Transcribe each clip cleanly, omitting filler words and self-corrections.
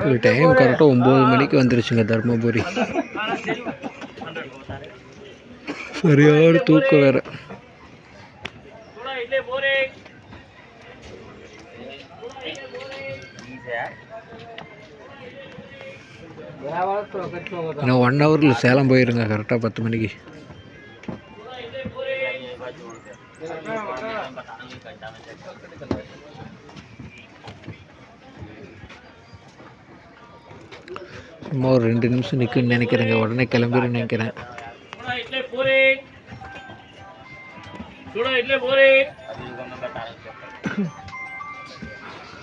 ஒரு டைம் கரெக்டாக 9 மணிக்கு வந்துருச்சுங்க தர்மபுரி. சரியான தூக்கம் வேறு. இன்னும் 1 ஹவரில் சேலம் போயிருங்க கரெக்டாக 10 மணிக்கு. சும்மா ஒரு 2 நிமிஷம் நிற்குன்னு நினைக்கிறேங்க. உடனே கிளம்பிடுன்னு நினைக்கிறேன்.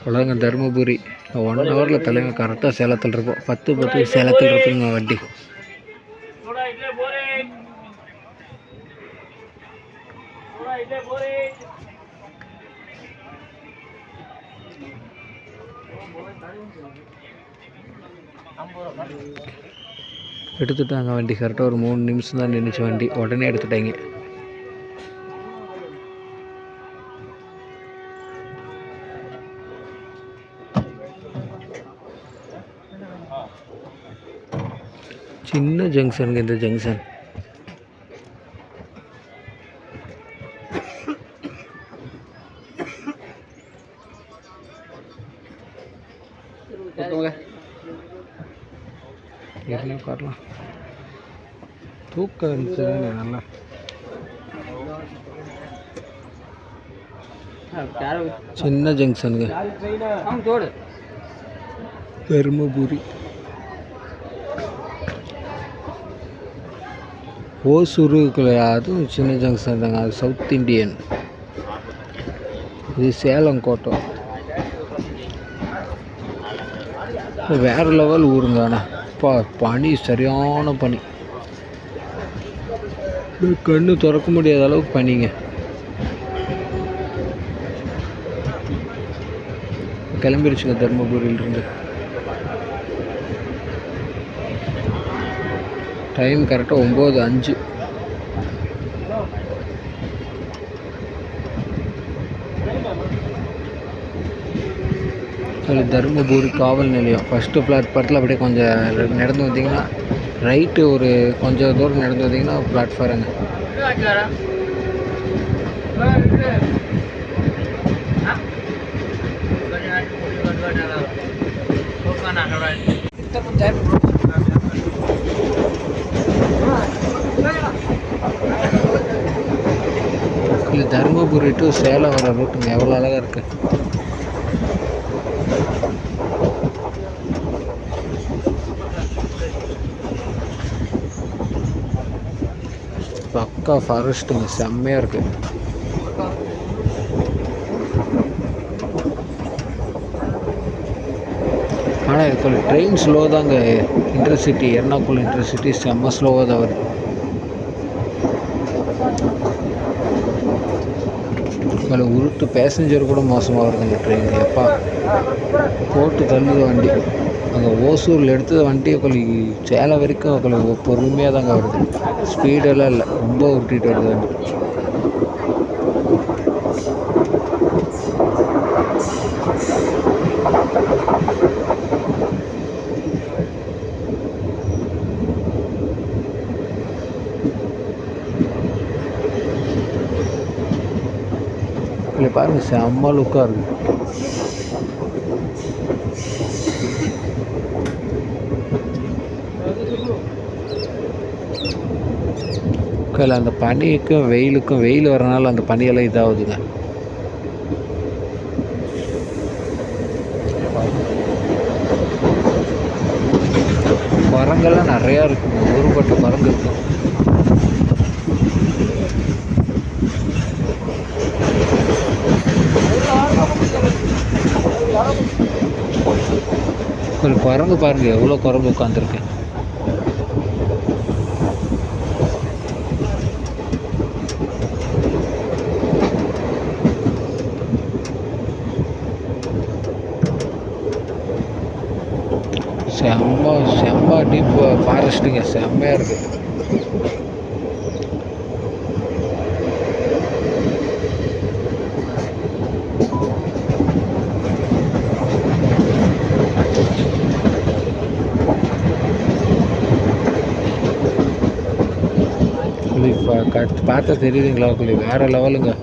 அவ்வளோங்க தருமபுரி. 1 ஹவரில் தலைங்க கரெக்டாக சேலத்தில் இருப்போம். 10 சேலத்தில் இருப்போங்க வண்டி. எடுத்துட்டாங்க வண்டி. கரெக்டாக ஒரு 3 நிமிஷம் தான் நின்றுச்சு வண்டி. உடனே எடுத்துட்டாங்க. சின்ன ஜங்ஷனுங்க இந்த ஜங்ஷன். ஏற்கனவே காட்டலாம். தூக்கம் இருந்துச்சு நல்லா. சின்ன ஜங்ஷனுங்க தருமபுரி. ஓசூருக்குள்ள அதுவும் சின்ன ஜங்ஷன் தாங்க. அது சவுத் இண்டியன். இது சேலம் கோட்டம். வேறு லெவல் ஊருங்க. ஆனால் பனி, சரியான பனி. கண்ணு திறக்க முடியாத அளவுக்கு பனிங்க. கிளம்பிடுச்சுங்க தர்மபுரியிலிருந்து. டைம் கரெக்டாக 9:05. அது தருமபுரி காவல் நிலையம். ஃபஸ்ட்டு பிளாட்ஃபாரத்தில் அப்படியே கொஞ்சம் நடந்து வந்தீங்கன்னா ரைட்டு ஒரு கொஞ்சம் தூரம் நடந்து வந்தீங்கன்னா பிளாட்ஃபாரங்க. இது தருமபுரி டு சேலம் வர ரூட்டுங்க. எவ்வளோ அழகாக இருக்குது. பக்கா ஃபாரஸ்ட்டுங்க. செம்மையாக இருக்குது. ஆனால் இது கொஞ்சம் ட்ரெயின் ஸ்லோ தாங்க. இன்டர்சிட்டி, எர்ணாகுளம் இன்டர்சிட்டி செம்ம ஸ்லோவாக தான் வருது. அதில் உருட்டு பேசஞ்சர் கூட மோசமாக வருதுங்க ட்ரெயின். எப்பா போட்டு தள்ளுது வண்டி. அங்கே ஓசூரில் எடுத்தது வண்டியை சேலம் வரைக்கும் பொறுமையாக தாங்க வருது. ஸ்பீடெல்லாம் இல்லை, ரொம்ப உருட்டிகிட்டு வருது வண்டி. இல்லை பாருங்கள், செம்ம லுக்காக இருக்குது. இல்லை அந்த பனிக்கும் வெயிலுக்கும், வெயில் வரனால அந்த பனியெல்லாம் இதாகுதுங்க. குரங்கெல்லாம் நிறையா இருக்குங்க. ஊருப்பட்ட குரங்கு இருக்கும். கொஞ்சம் குரங்கு பாருங்கள், எவ்வளோ குரங்கு உட்காந்துருக்கு. செம்ம டீப் ஃபாரஸ்ட்டுங்க. செம்மையாக இருக்குது. பார்த்தா தெரியுதுங்களா உங்களுக்கு? வேறு லெவலுங்க.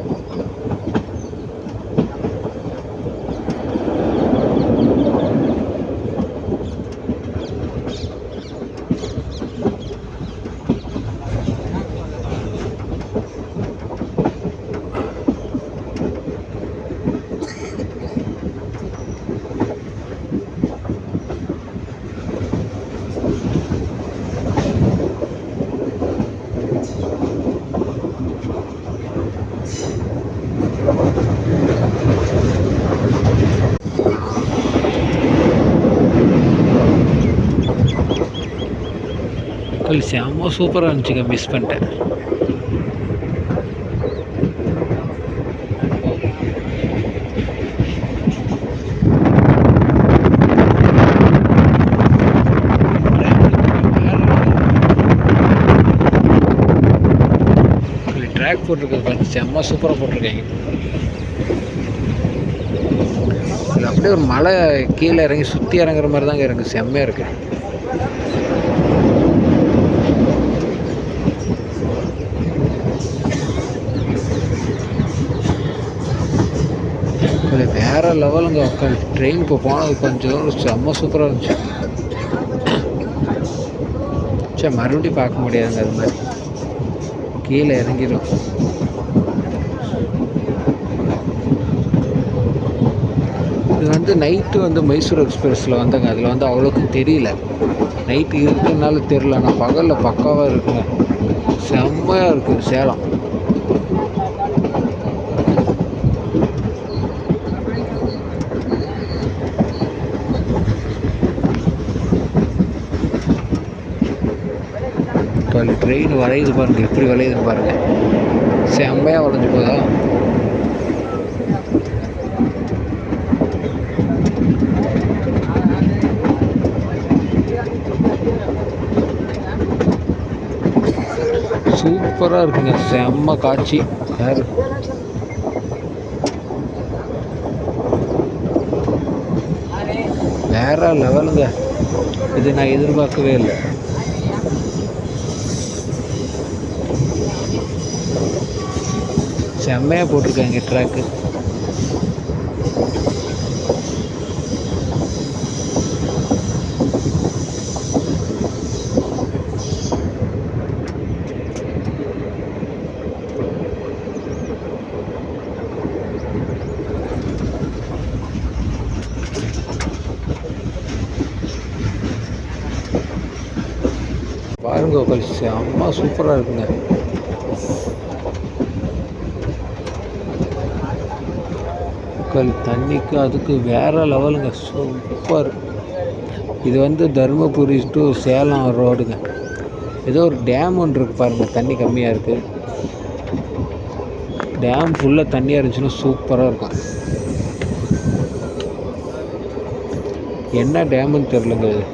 செம்ம சூப்பராக இருந்துச்சுங்க. மிஸ் பண்ணிட்டேன். ட்ராக் போட்டிருக்கிறது பாருங்க, செம்ம சூப்பராக போட்டிருக்காங்க. இது அப்படியே ஒரு மலை கீழே இறங்கி சுற்றி இறங்குற மாதிரி தாங்க இருக்குது. செம்மையாக இருக்குது. வேறு லெவலுங்க. உட்காந்து ட்ரெயின் இப்போ போனது கொஞ்சம் செம்ம சூப்பராக இருந்துச்சு. சரி, மறுபடியும் பார்க்க முடியாதுங்க. அது மாதிரி கீழே இறங்கிடும். இது வந்து நைட்டு வந்து மைசூர் எக்ஸ்பிரஸில் வந்தாங்க. அதில் வந்து அவ்வளோக்கு தெரியல. நைட்டு இருக்கிறதுனால தெரில. ஆனால் பகலில் பக்காவாக இருக்குங்க. செம்மையாக இருக்குது சேலம். ட்ரெயின் வளையுது பாருங்கள், எப்படி வளையுதுன்னு பாருங்கள். செம்மையாக வளைஞ்சு போதா. சூப்பராக இருக்குங்க. செம்ம காட்சி. வேற லெவலுங்க. இது நான் எதிர்பார்க்கவே இல்லை. செம்மையாக போட்டிருக்காங்க ட்ராக்கு. பாருங்க, செம்ம சூப்பராக இருக்குங்க. தண்ணிக்கு அதுக்கு வேறு லெவலுங்க. சூப்பர். இது வந்து தருமபுரி டு சேலம் ரோடுங்க. ஏதோ ஒரு டேம் ஒன்று இருக்குது பாருங்கள், தண்ணி கம்மியாக இருக்குது. டேம் ஃபுல்லாக தண்ணியாக இருந்துச்சுன்னா சூப்பராக இருக்கும். என்ன டேமுன்னு தெரிலங்க. இது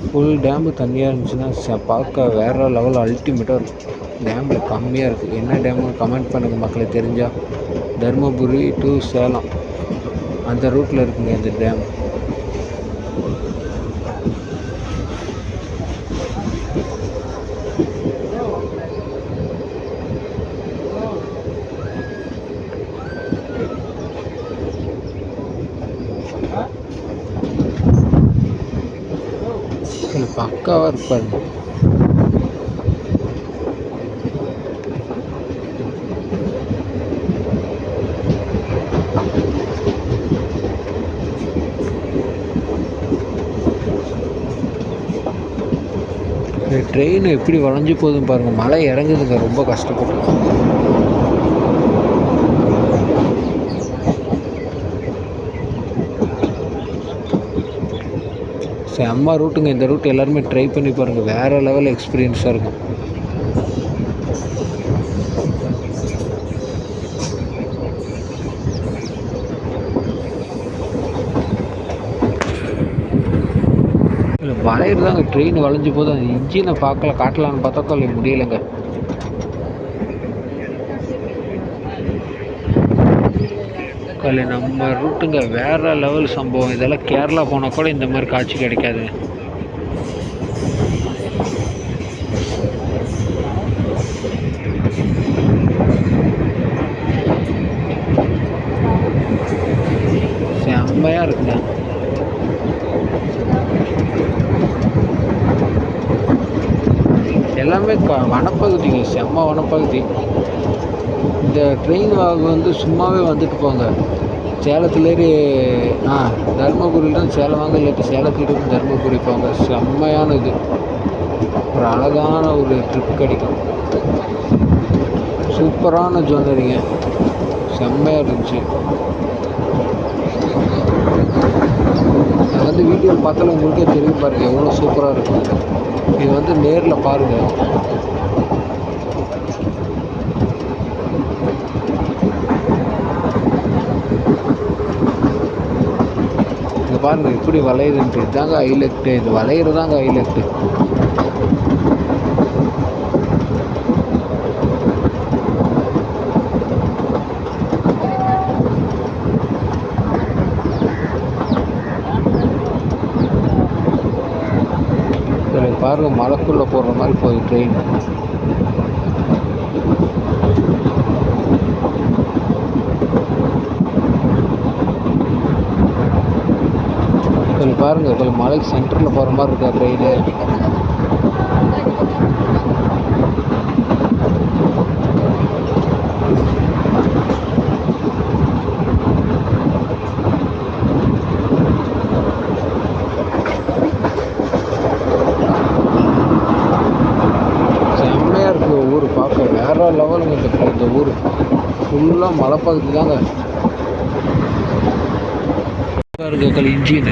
ஃபுல் டேமு தண்ணியாக இருந்துச்சுன்னா பார்க்க வேறு லெவல் அல்டிமேட்டாக இருக்கும். டேமில் கம்மியாக இருக்குது. என்ன டேமு கமெண்ட் பண்ணுங்கள் மக்களை, தெரிஞ்சால். தருமபுரி டு சேலம் அந்த ரூட்டில் இருக்குங்க இந்த டேம். பக்காவாக இருப்பாருங்க. ட்ரெயின் எப்படி வளைஞ்சு போகுதுன்னு பாருங்கள். மழை இறங்குதுங்க, ரொம்ப கஷ்டப்பட்டு. செம்ம ரூட்டுங்க. இந்த ரூட் எல்லாருமே ட்ரை பண்ணி பாருங்கள். வேறு லெவல் எக்ஸ்பீரியன்ஸாக இருக்கும். வளையிறது தாங்க ட்ரெயின் வளைஞ்சு போது. அந்த இன்ஜினை காட்டலான்னு பார்த்தா முடியலைங்க. நம்ம ரூட்டுங்க வேறு லெவல் சம்பவம். இதெல்லாம் கேரளா போனால் கூட இந்த மாதிரி காட்சி கிடைக்காது. செம்மையாக இருக்குங்க. எல்லாமே வனப்பகுதிங்க, செம்ம வனப்பகுதி. இந்த ட்ரெயின் வந்து சும்மாவே வந்துட்டு போங்க. சேலத்துலேயே தருமபுரியிலும் சேலம் வாங்க, இல்லாட்டி சேலத்துலேருந்து தருமபுரி போங்க. செம்மையான இது, ஒரு அழகான ஒரு ட்ரிப் கிடைக்கும். சூப்பரான ஜுவல்லரிங்க, செம்மையாக இருந்துச்சு. அது வந்து வீடியோவில் பார்த்தாலும் உங்களுக்கே தெரியும் பாருங்கள், எவ்வளோ சூப்பராக இருக்கும். இது வந்து நேரில் பாருங்கள். இங்கே பாருங்கள் எப்படி வளையுதுன்ட்டு. இதுதாங்க ஹைலைட்டு, இது வளையிறதாங்க ஹைலைட்டு. பாருங்கள், மலைக்குள்ளே போடுற மாதிரி போகுது ட்ரெயின். கொஞ்சம் பாருங்கள், கொஞ்சம் மலைக்கு சென்டரில் போகிற மாதிரி இருக்கா ட்ரெயின். ஊர் பார்க்க வேற லெவலுங்க. இந்த ஊர் ஃபுல்லாக மலைப்பகுதி தாங்க. பாருங்க இன்ஜின்,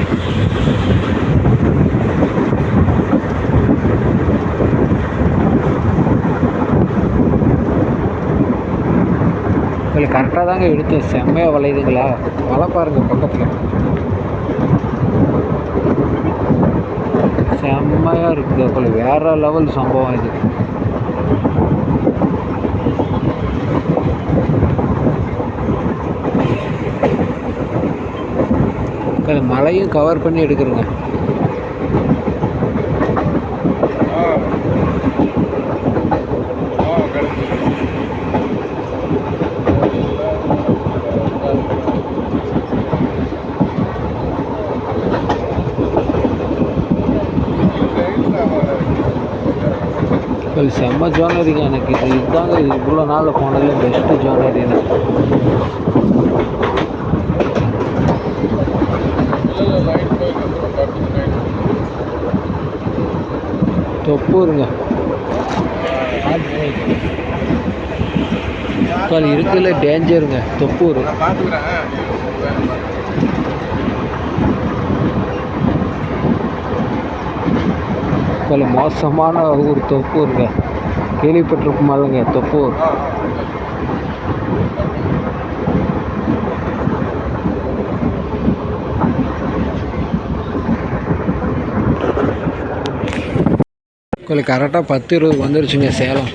கரெக்டாக தாங்க எடுத்து செம்மையாக வளையுதுங்களா. மழை பாருங்க பக்கத்தில், செம்மையாக இருக்குது. வேற லெவல் சம்பவம் இது. மலையும் கவர் பண்ணி எடுக்கிறேங்க. செம்ம ஜுவல்லரிங்க. எனக்கு இதுதாங்க இவ்வளோ நாளில் போனதுல பெஸ்ட்டு ஜுவல்லரின்னு. தொப்பூருங்க இருக்குல்ல, டேஞ்சருங்க தொப்பூர். மோசமான ஊர் தொப்பூருங்க. கேள்விப்பட்டிருக்குமாங்க தொப்பூர். கரெக்டாக 10:20 வந்துருச்சுங்க சேலம்.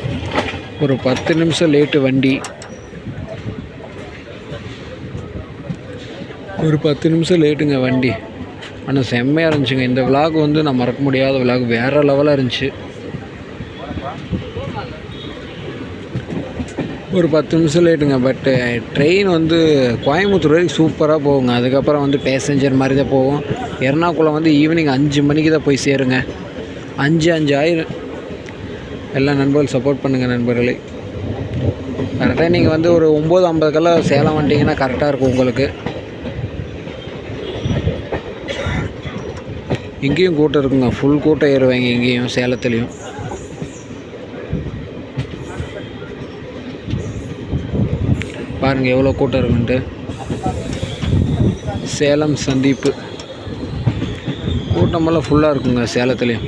ஒரு 10 நிமிஷம் லேட்டு வண்டி. ஒரு 10 நிமிஷம் லேட்டுங்க வண்டி. ஆனால் செம்மையாக இருந்துச்சுங்க. இந்த விலாக் வந்து நான் மறக்க முடியாத விலாக், வேறு லெவலாக இருந்துச்சு. ஒரு 10 நிமிஷம் லேட்டுங்க. பட்டு ட்ரெயின் வந்து கோயம்புத்தூர் வரைக்கும் சூப்பராக போகுங்க. அதுக்கப்புறம் வந்து பேசஞ்சர் மாதிரி தான் போகும். எர்ணாகுளம் வந்து ஈவினிங் 5 மணிக்கு தான் போய் சேருங்க. 5 ஆயிரம். எல்லா நண்பர்கள் சப்போர்ட் பண்ணுங்கள் நண்பர்களே. கரெக்டாக நீங்கள் வந்து ஒரு 9:50 சேலம் வந்துட்டிங்கன்னா கரெக்டாக இருக்கும் உங்களுக்கு. இங்கேயும் கூட்டம் இருக்குங்க, ஃபுல் கூட்டம் ஏறுவாங்க இங்கேயும் சேலத்துலேயும். பாருங்கள் எவ்வளோ கூட்டம் இருக்குன்ட்டு. சேலம் சந்திப்பு கூட்டமெல்லாம் ஃபுல்லாக இருக்குங்க சேலத்துலேயும்.